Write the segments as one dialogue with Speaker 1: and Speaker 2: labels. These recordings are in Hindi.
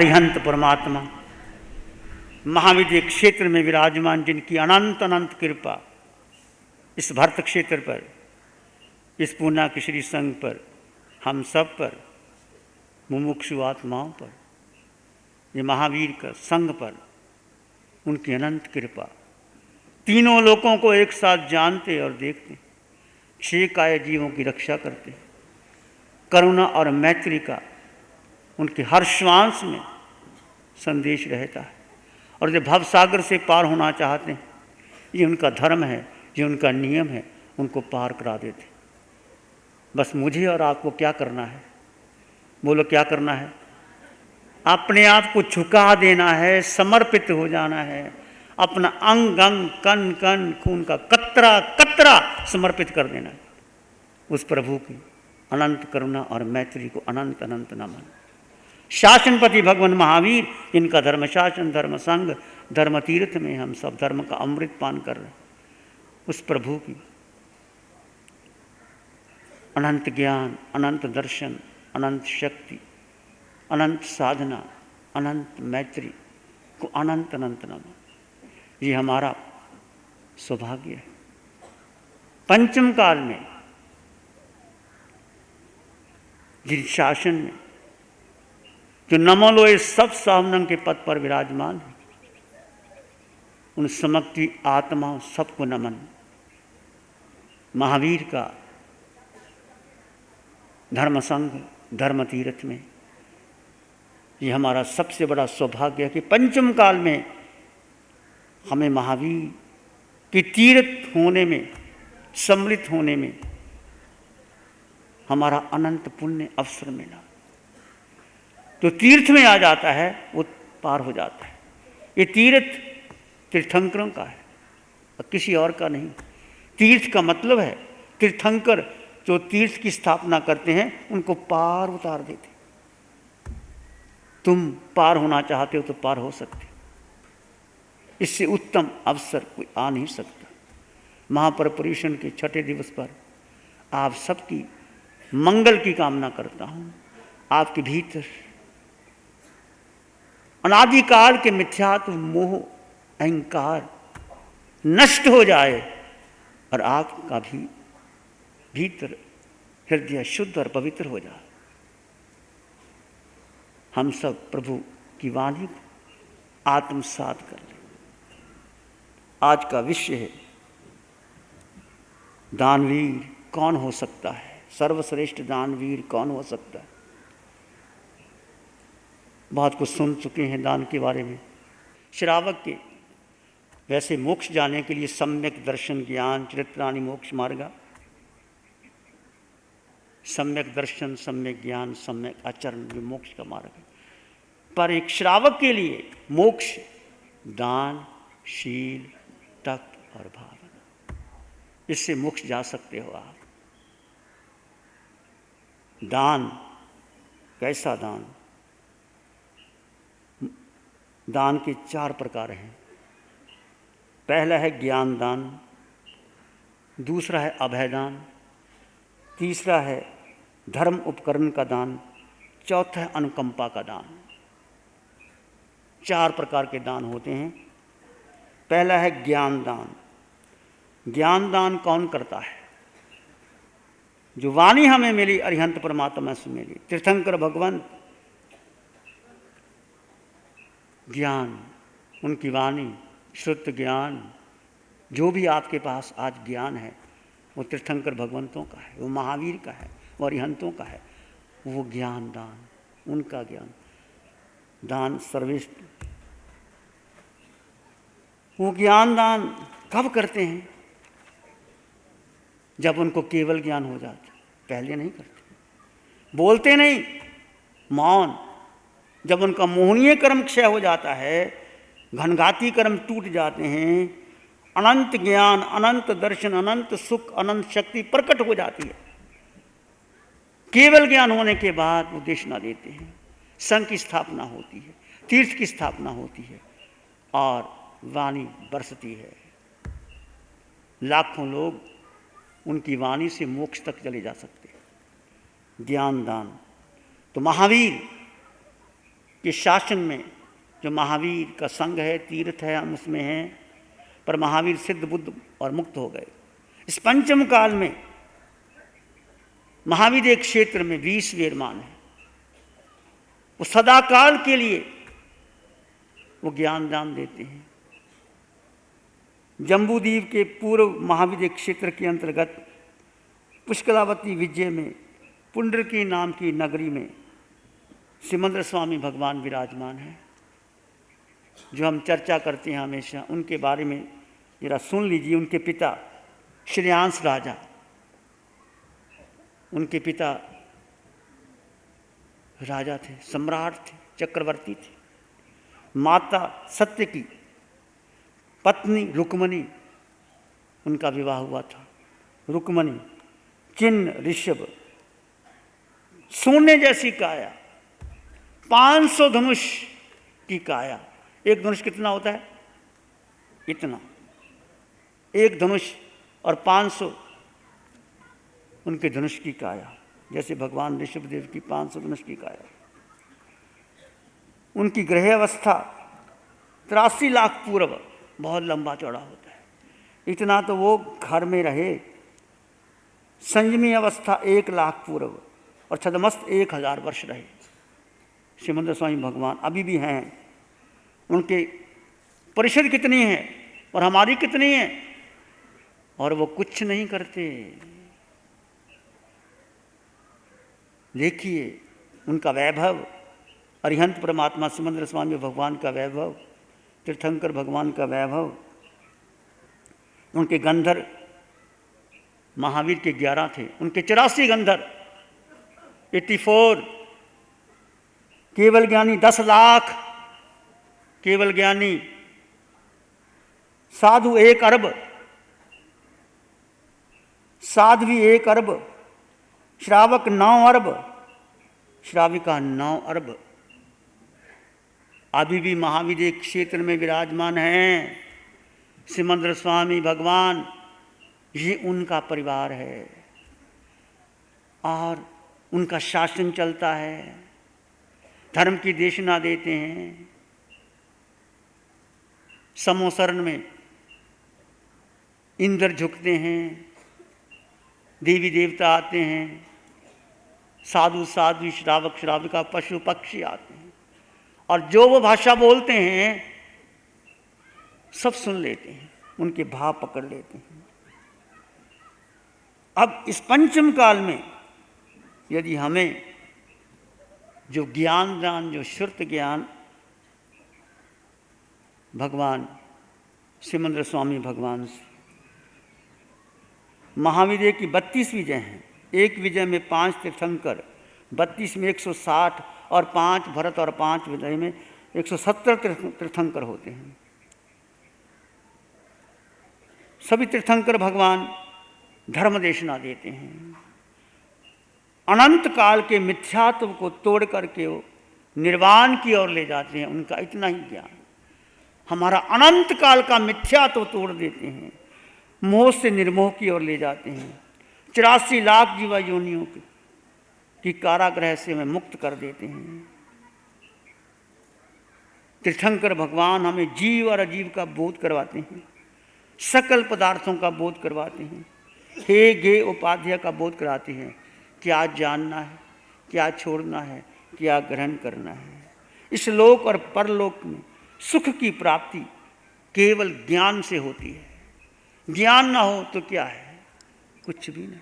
Speaker 1: अरिहंत परमात्मा महाविद्य क्षेत्र में विराजमान, जिनकी अनंत अनंत कृपा इस भरत क्षेत्र पर, इस पूर्णा किशोरी संघ पर, हम सब पर, मुमुक्षु आत्माओं पर, ये महावीर का संघ पर उनकी अनंत कृपा, तीनों लोकों को एक साथ जानते और देखते, छह काय जीवों की रक्षा करते, करुणा और मैत्री का उनके हर श्वास में संदेश रहता है। और जो भवसागर से पार होना चाहते हैं, ये उनका धर्म है, ये उनका नियम है, उनको पार करा देते। बस मुझे और आपको क्या करना है? बोलो क्या करना है? अपने आप को झुका देना है, समर्पित हो जाना है, अपना अंग अंग कण कण खून का कतरा कतरा समर्पित कर देना है उस प्रभु की अनंत करुणा और मैत्री को। अनंत अनंत नमन। शासनपति भगवान महावीर, इनका धर्म शासन, धर्म संघ, धर्म तीर्थ में हम सब धर्म का अमृत पान कर रहे हैं। उस प्रभु की अनंत ज्ञान, अनंत दर्शन, अनंत शक्ति, अनंत साधना, अनंत मैत्री को अनंत अनंत नमन। ये हमारा सौभाग्य है। पंचम काल में जिस शासन में जो नमोलोय सब सामनंग के पद पर विराजमान है, उन समक्ति आत्माओं सबको नमन। महावीर का धर्म संघ, धर्म तीर्थ में ये हमारा सबसे बड़ा सौभाग्य है कि पंचम काल में हमें महावीर के तीर्थ होने में, सम्मिलित होने में हमारा अनंत पुण्य अवसर मिला। तो तीर्थ में आ जाता है वो पार हो जाता है। ये तीर्थ तीर्थंकरों का है और किसी और का नहीं। तीर्थ का मतलब है तीर्थंकर, जो तीर्थ की स्थापना करते हैं उनको पार उतार देते। तुम पार होना चाहते हो तो पार हो सकते, इससे उत्तम अवसर कोई आ नहीं सकता। महापर्युषण के छठे दिवस पर आप सबकी मंगल की कामना करता हूँ। आपके भीतर अनादिकाल के मिथ्यात्व, मोह, अहंकार नष्ट हो जाए और आपका भी भीतर हृदय शुद्ध और पवित्र हो जाए। हम सब प्रभु की वाणी को आत्मसात कर लें। आज का विषय है दानवीर कौन हो सकता है? सर्वश्रेष्ठ दानवीर कौन हो सकता है? बहुत कुछ सुन चुके हैं दान के बारे में। श्रावक के वैसे मोक्ष जाने के लिए सम्यक दर्शन, ज्ञान, चरित्राणि मोक्ष मार्ग, सम्यक दर्शन, सम्यक ज्ञान, सम्यक आचरण, ये मोक्ष का मार्ग है। पर एक श्रावक के लिए मोक्ष दान, शील, तप और भावना, इससे मोक्ष जा सकते हो आप। दान, कैसा दान? दान के 4 प्रकार हैं। पहला है ज्ञान दान, दूसरा है अभय दान, तीसरा है धर्म उपकरण का दान, चौथा है अनुकंपा का दान। 4 प्रकार के दान होते हैं। पहला है ज्ञान दान। ज्ञान दान कौन करता है? जो वाणी हमें मिली अरिहंत परमात्मा से मिली, तीर्थंकर भगवंत, ज्ञान, उनकी वाणी, शुद्ध ज्ञान, जो भी आपके पास आज ज्ञान है वो तीर्थंकर भगवंतों का है, वो महावीर का है, वो अरिहंतों का है। वो ज्ञान दान, उनका ज्ञान दान सर्वश्रेष्ठ। वो ज्ञान दान कब करते हैं? जब उनको केवल ज्ञान हो जाता, पहले नहीं करते। बोलते नहीं, मौन। जब उनका मोहनीय कर्म क्षय हो जाता है, घनघाती कर्म टूट जाते हैं, अनंत ज्ञान, अनंत दर्शन, अनंत सुख, अनंत शक्ति प्रकट हो जाती है। केवल ज्ञान होने के बाद वो देशना देते हैं, संघ की स्थापना होती है, तीर्थ की स्थापना होती है और वाणी बरसती है। लाखों लोग उनकी वाणी से मोक्ष तक चले जा सकते हैं। ज्ञान दान। तो महावीर कि शासन में जो महावीर का संघ है, तीर्थ है, हम उसमें हैं, पर महावीर सिद्ध बुद्ध और मुक्त हो गए। इस पंचम काल में महावीर एक क्षेत्र में 20 विराजमान है। वो सदाकाल के लिए वो ज्ञान दान देते हैं। जम्बूद्वीप के पूर्व महावीर क्षेत्र के अंतर्गत पुष्कलावती विजय में पुंडरकी नाम की नगरी में सिमंदर स्वामी भगवान विराजमान हैं, जो हम चर्चा करते हैं हमेशा। उनके बारे में जरा सुन लीजिए। उनके पिता श्रेयांश राजा, उनके पिता राजा थे, सम्राट थे, चक्रवर्ती थे। माता सत्यकी, पत्नी रुक्मणी, उनका विवाह हुआ था। रुक्मणी चिन्ह ऋषभ, सोने जैसी काया, 500 धनुष की काया। एक धनुष कितना होता है? इतना। एक धनुष और 500 उनके धनुष की काया, जैसे भगवान ऋषभदेव की 500 धनुष की काया। उनकी ग्रह अवस्था 83 लाख पूर्व, बहुत लंबा चौड़ा होता है। इतना तो वो घर में रहे। संयमी अवस्था 1 लाख पूर्व और छदमस्त 1000 वर्ष रहे। सिमंदर स्वामी भगवान अभी भी हैं। उनके परिषद कितनी है और हमारी कितनी है, और वो कुछ नहीं करते। देखिए उनका वैभव, अरिहंत परमात्मा सिमंदर स्वामी भगवान का वैभव, तीर्थंकर भगवान का वैभव। उनके गंधर महावीर के 11 थे, उनके 84 गंधर, 84। केवल ज्ञानी 10 लाख, केवल ज्ञानी। साधु 1 अरब, साध्वी 1 अरब, श्रावक 9 अरब, श्राविका 9 अरब। अभी भी महावीर एक क्षेत्र में विराजमान हैं सिमंदर स्वामी भगवान। ये उनका परिवार है और उनका शासन चलता है। धर्म की देशना देते हैं। समोसरण में इंद्र झुकते हैं, देवी देवता आते हैं, साधु साध्वी, श्रावक श्राविका, पशु पक्षी आते हैं, और जो वो भाषा बोलते हैं सब सुन लेते हैं, उनके भाव पकड़ लेते हैं। अब इस पंचम काल में यदि हमें जो ज्ञान दान, जो श्रुत ज्ञान भगवान सिमंदर स्वामी भगवान से, महावीर की 32 विजय हैं। एक विजय में 5 तीर्थंकर, 32 में 160, और 5 भरत और 5 विजय में 170 तीर्थंकर होते हैं। सभी तीर्थंकर भगवान धर्म देशना देते हैं। अनंत काल के मिथ्यात्व को तोड़ करके वो निर्वाण की ओर ले जाते हैं। उनका इतना ही ज्ञान हमारा अनंत काल का मिथ्यात्व तोड़ देते हैं, मोह से निर्मोह की ओर ले जाते हैं। 84 लाख जीवा योनियों की कारागृह से हमें मुक्त कर देते हैं। तीर्थंकर भगवान हमें जीव और अजीव का बोध करवाते हैं, सकल पदार्थों का बोध करवाते हैं, हे गे उपाध्याय का बोध कराते हैं। क्या जानना है, क्या छोड़ना है, क्या ग्रहण करना है। इस लोक और परलोक में सुख की प्राप्ति केवल ज्ञान से होती है। ज्ञान ना हो तो क्या है? कुछ भी नहीं।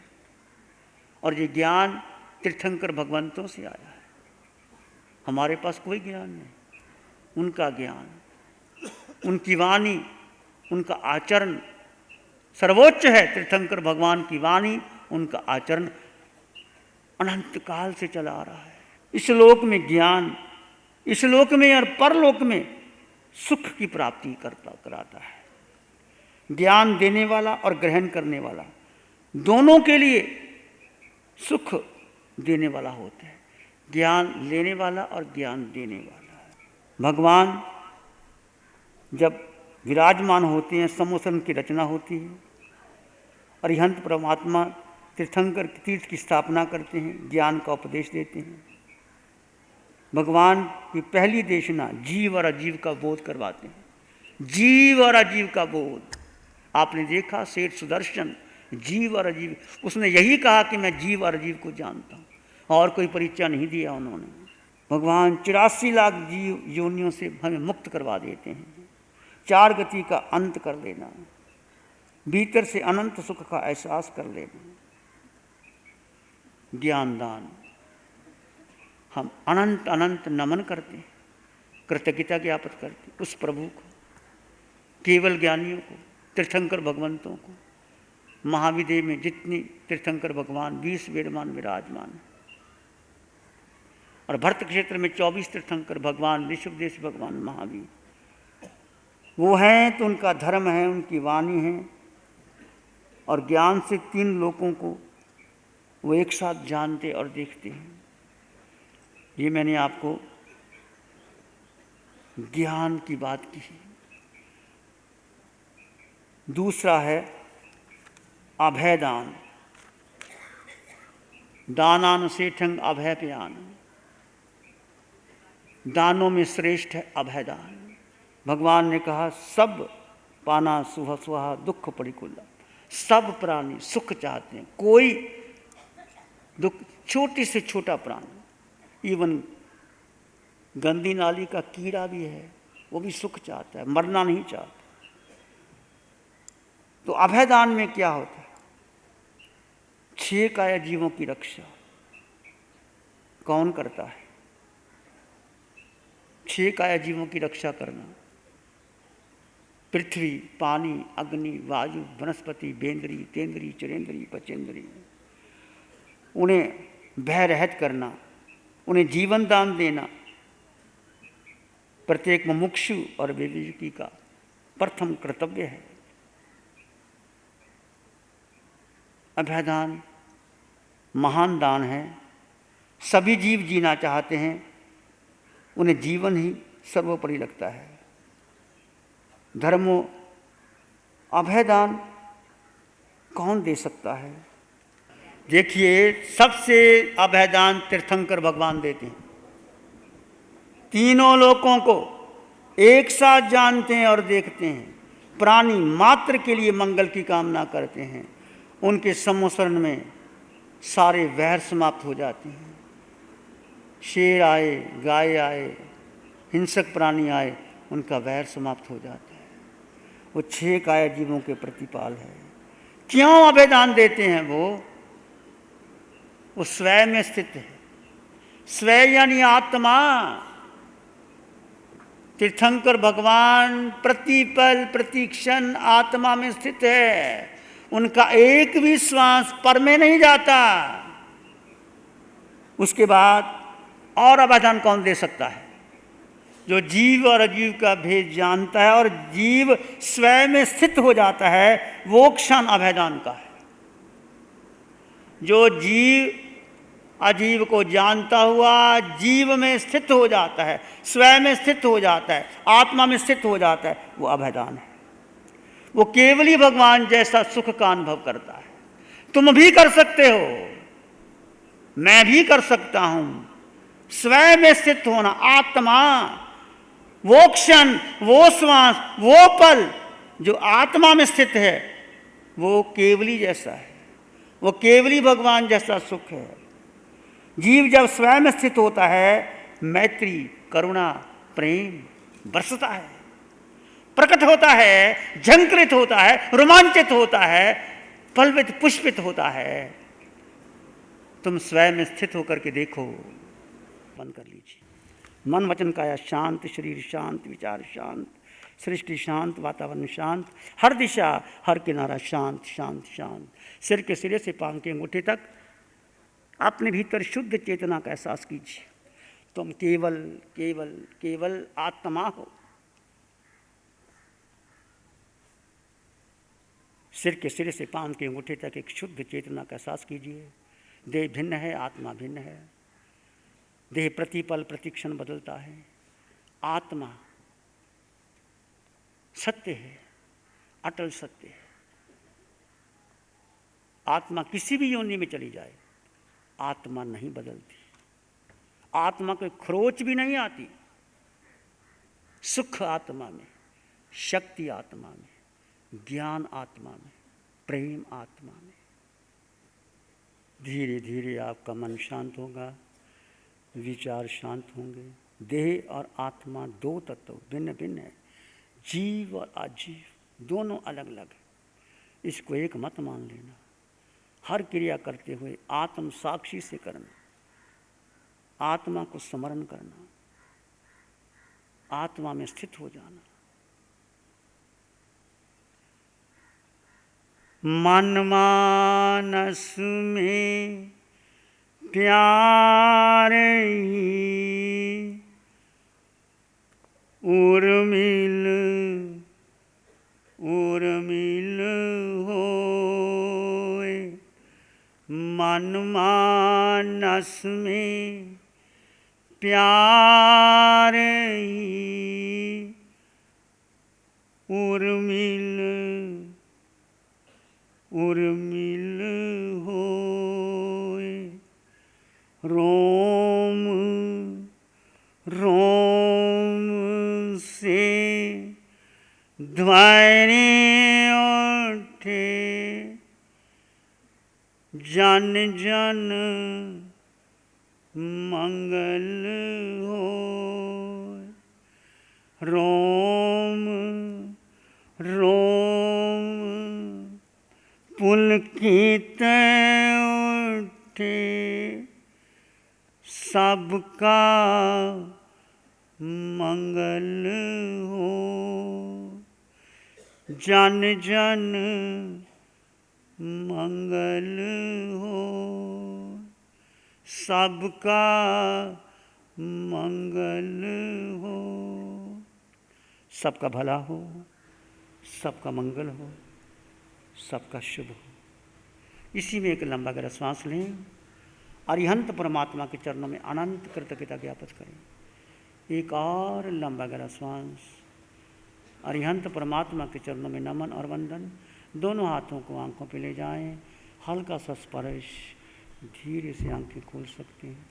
Speaker 1: और ये ज्ञान तीर्थंकर भगवंतों से आया है। हमारे पास कोई ज्ञान नहीं। उनका ज्ञान, उनकी वाणी, उनका आचरण सर्वोच्च है। तीर्थंकर भगवान की वाणी, उनका आचरण अनंत काल से चला आ रहा है। इस लोक में ज्ञान, इस लोक में और परलोक में सुख की प्राप्ति कराता है। ज्ञान देने वाला और ग्रहण करने वाला दोनों के लिए सुख देने वाला होता है। ज्ञान लेने वाला और ज्ञान देने वाला। भगवान जब विराजमान होते हैं, समोसन की रचना होती है, अरिहंत परमात्मा तीर्थंकर तीर्थ की स्थापना करते हैं, ज्ञान का उपदेश देते हैं। भगवान की पहली देशना जीव और अजीव का बोध करवाते हैं। जीव और अजीव का बोध। आपने देखा सेठ सुदर्शन जीव और अजीव, उसने यही कहा कि मैं जीव और अजीव को जानता हूँ, और कोई परिचय नहीं दिया उन्होंने। भगवान 84 लाख जीव योनियों से हमें मुक्त करवा देते हैं। 4 गति का अंत कर देना, भीतर से अनंत सुख का एहसास कर लेना, ज्ञान दान। हम अनंत अनंत नमन करते, कृतज्ञता ज्ञापित करते उस प्रभु को, केवल ज्ञानियों को, तीर्थंकर भगवंतों को। महाविदेह में जितनी तीर्थंकर भगवान 20 वेदमान विराजमान है, और भरत क्षेत्र में 24 तीर्थंकर भगवान, ऋषभदेश भगवान महावीर वो हैं। तो उनका धर्म है, उनकी वाणी है, और ज्ञान से 3 लोगों को वो एक साथ जानते और देखते हैं। ये मैंने आपको ज्ञान की बात की है। दूसरा है अभयदान। दानान सेठंग अभय प्यान। दानों में श्रेष्ठ है अभयदान। भगवान ने कहा सब पाना सुहा सुहा दुख परिकुला। सब प्राणी सुख चाहते हैं, कोई दुख, छोटी से छोटा प्राणी, इवन गंदी नाली का कीड़ा भी है, वो भी सुख चाहता है, मरना नहीं चाहता। तो अभयदान में क्या होता है? 6 काया जीवों की रक्षा कौन करता है? 6 काया जीवों की रक्षा करना, पृथ्वी, पानी, अग्नि, वायु, वनस्पति, बेंद्री, तेंद्री, चरेंद्री, पचेंद्री, उन्हें भय रहित करना, उन्हें जीवन दान देना प्रत्येक मुमुक्षु और विवेकी का प्रथम कर्तव्य है। अभयदान महान दान है। सभी जीव जीना चाहते हैं, उन्हें जीवन ही सर्वोपरि लगता है। धर्मों अभयदान कौन दे सकता है? देखिए, सबसे अभयदान तीर्थंकर भगवान देते हैं। तीनों लोकों को एक साथ जानते हैं और देखते हैं। प्राणी मात्र के लिए मंगल की कामना करते हैं। उनके सम्मोसरण में सारे वैर समाप्त हो जाते हैं। शेर आए, गाय आए, हिंसक प्राणी आए, उनका वैर समाप्त हो जाता है। वो 6 काया जीवों के प्रतिपाल है। क्यों अभयदान देते हैं? वो स्वयं में स्थित है। स्वयं यानी आत्मा। तीर्थंकर भगवान प्रतिपल प्रतिक्षण आत्मा में स्थित है। उनका एक भी श्वास पर में नहीं जाता। उसके बाद और अभयदान कौन दे सकता है? जो जीव और अजीव का भेद जानता है और जीव स्वयं में स्थित हो जाता है, वो क्षण अभयदान का है। जो जीव अजीव को जानता हुआ जीव में स्थित हो जाता है, स्वयं में स्थित हो जाता है, आत्मा में स्थित हो जाता है, वो अभयदान है। वो केवली भगवान जैसा सुख का अनुभव करता है। तुम भी कर सकते हो, मैं भी कर सकता हूं। स्वयं में स्थित होना, आत्मा, वो क्षण, वो श्वास, वो पल जो आत्मा में स्थित है, वो केवली जैसा है। वो केवली भगवान जैसा सुख है। जीव जब स्वयं में स्थित होता है, मैत्री, करुणा, प्रेम बरसता है, प्रकट होता है, झंकृत होता है, रोमांचित होता है, पल्वित पुष्पित होता है। तुम स्वयं में स्थित होकर के देखो। बंद कर लीजिए। मन वचन काया शांत, शरीर शांत, विचार शांत, सृष्टि शांत, वातावरण शांत, हर दिशा हर किनारा शांत शांत शांत। सिर के सिरे से पांव के अंगूठे तक अपने भीतर शुद्ध चेतना का एहसास कीजिए। तुम केवल केवल केवल आत्मा हो। सिर के सिरे से पांव के अंगूठे तक एक शुद्ध चेतना का एहसास कीजिए। देह भिन्न है, आत्मा भिन्न है। देह प्रतिपल प्रतिक्षण बदलता है। आत्मा सत्य है, अटल सत्य है। आत्मा किसी भी योनि में चली जाए, आत्मा नहीं बदलती। आत्मा को खरोच भी नहीं आती। सुख आत्मा में, शक्ति आत्मा में, ज्ञान आत्मा में, प्रेम आत्मा में। धीरे धीरे आपका मन शांत होगा, विचार शांत होंगे। देह और आत्मा दो तत्व भिन्न भिन्न है, जीव और अजीव दोनों अलग अलग है। इसको एक मत मान लेना। हर क्रिया करते हुए आत्म साक्षी से करना, आत्मा को स्मरण करना, आत्मा में स्थित हो जाना। मन मानस में प्यार ही उर्मिल उर्मिल होए। मन मानस में प्यार ही उर्मिल उर्मिल होए। रोम रोम से ध्वनि उठे, जन जन मंगल होए। रोम रोम पुलकित उठे, सबका मंगल हो। जन जन मंगल हो, सबका मंगल हो। सबका भला हो, सबका मंगल हो, सबका शुभ हो। इसी में एक लंबा गहरा श्वास लें। अरिहंत परमात्मा के चरणों में अनंत कृतज्ञता ज्ञापित करें। एक और लंबा गहरा श्वास। अरिहंत परमात्मा के चरणों में नमन और वंदन। दोनों हाथों को आंखों पे ले जाएं। हल्का सा स्पर्श, धीरे से आंखें खोल सकते हैं।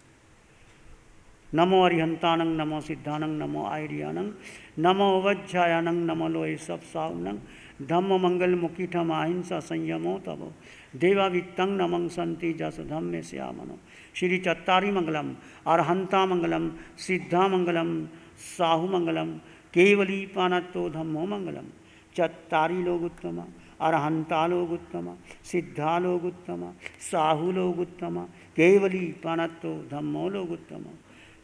Speaker 1: नमो अरिहंतानंग, नमो सिद्धानंग, नमो आयरियानंग, नमो वज्जायानंग, नमो लोहे सब सावनंग, धम्म मंगल मुकीठम अहिंसा संयमो तबो देवावित्तं नमं संति जस धम्मे श्यामनो। श्री चत्तारी मंगलम, अरहंता मंगलम, सिद्धा मंगलम, साहु मंगलम, केवली पानत्तो धम्मो मंगलम। चत्तारी लोग उत्तम, अरहंता लोग उत्तम, सिद्धा लोग उत्तम, साहु लोग उत्तम, केवली पानत्तो धम्मो लोग उत्तम।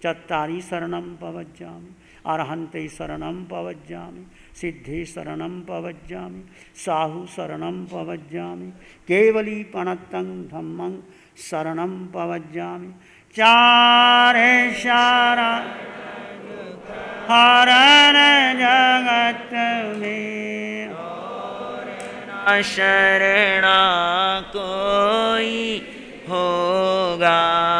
Speaker 1: चत्तारी शरणं पवज्जामि, अरहंते शरणं पवज्जामि, सिद्धे शरणं पवज्जामि, साहु शरणं पवज्जामि, केवली पणत्तं धम्मं शरणं पवज्जामि। चारे शरण हरण जगत में, और न शरणा कोई होगा।